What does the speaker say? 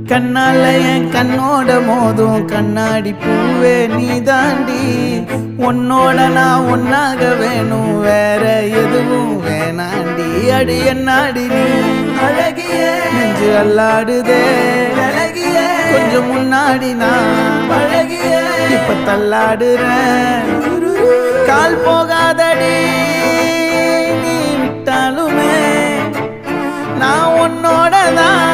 கண்ணால என் கண்ணோட மோதும் கண்ணாடி பூவே நீ தாண்டி உன்னோட நான் ஒன்னாக வேணும் வேற எதுவும் வேணாண்டி அடி என்னாடி நீ அழகிய நெஞ்சு அல்லாடுதே அழகிய கொஞ்சம் முன்னாடி நான் அழகிய இப்ப தள்ளாடுறேன் கால் போகாதடி நீ விட்டாலுமே நான் உன்னோட தான்